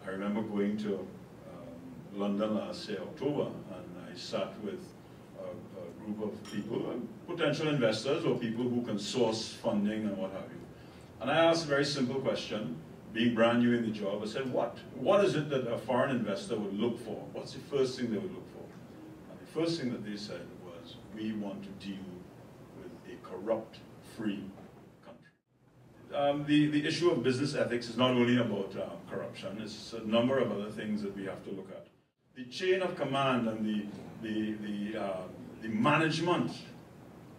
I remember going to London last year, October, and I sat with a group of people, potential investors or people who can source funding and what have you. And I asked a very simple question, being brand new in the job. I said, what is it that a foreign investor would look for? What's the first thing they would look for? And the first thing that they said was, we want to deal with a corrupt-free country. The issue of business ethics is not only about corruption, it's a number of other things that we have to look at. The chain of command and the management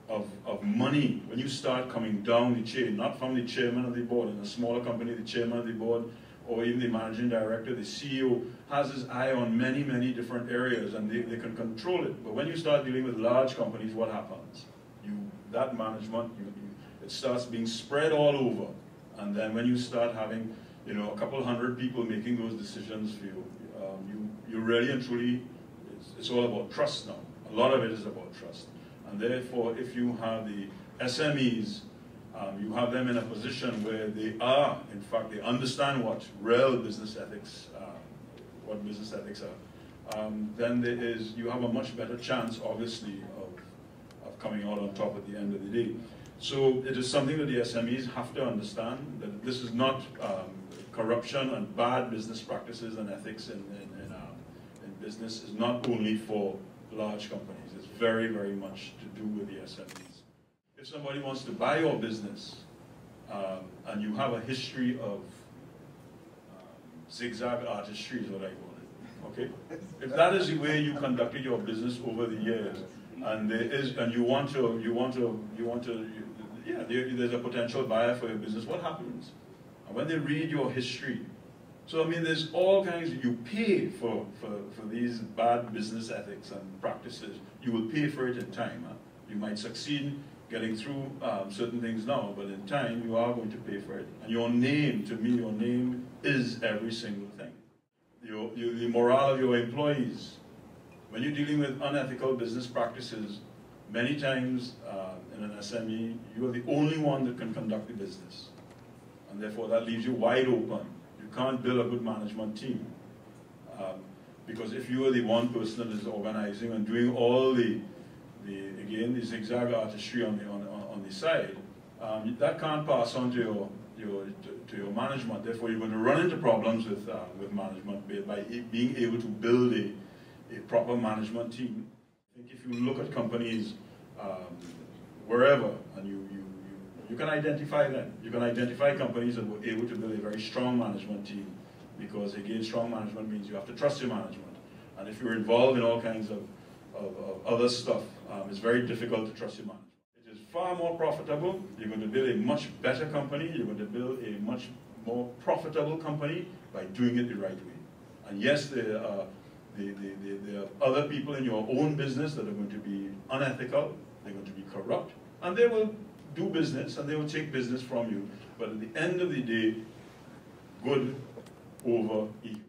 of money, when you start coming down the chain, not from the chairman of the board, in a smaller company, the chairman of the board, or even the managing director, the CEO, has his eye on many, many different areas, and they can control it. But when you start dealing with large companies, what happens? That management, it starts being spread all over. And then when you start having, a couple hundred people making those decisions for you, you really and truly, it's all about trust now. A lot of it is about trust. And therefore, if you have the SMEs, you have them in a position where they are, in fact, they understand what real business ethics, are, then you have a much better chance, obviously, of coming out on top at the end of the day. So it is something that the SMEs have to understand, that this is not corruption and bad business practices and ethics in business is not only for large companies. It's very, very much to do with the SMEs. If somebody wants to buy your business and you have a history of zigzag artistry is what I call it, okay? If that is the way you conducted your business over the years, and there's a potential buyer for your business, what happens? And when they read your history, so I mean, there's all kinds, you pay for these bad business ethics and practices. You will pay for it in time. Huh? You might succeed getting through certain things now, but in time, you are going to pay for it. And your name, to me, your name is every single thing. The morale of your employees. When you're dealing with unethical business practices, many times in an SME, you are the only one that can conduct the business. And therefore, that leaves you wide open. You can't build a good management team. Because if you are the one person that is organizing and doing all the zigzag artistry on the side, that can't pass on to your management. Therefore, you're going to run into problems with management by being able to build a proper management team. I think if you look at companies wherever, and you can identify them. You can identify companies that were able to build a very strong management team, because again, strong management means you have to trust your management. And if you're involved in all kinds of other stuff, it's very difficult to trust your management. It is far more profitable. You're going to build a much better company. You're going to build a much more profitable company by doing it the right way. And yes, there are other people in your own business that are going to be unethical. They're going to be corrupt, and they will do business and they will take business from you. But at the end of the day, good over evil.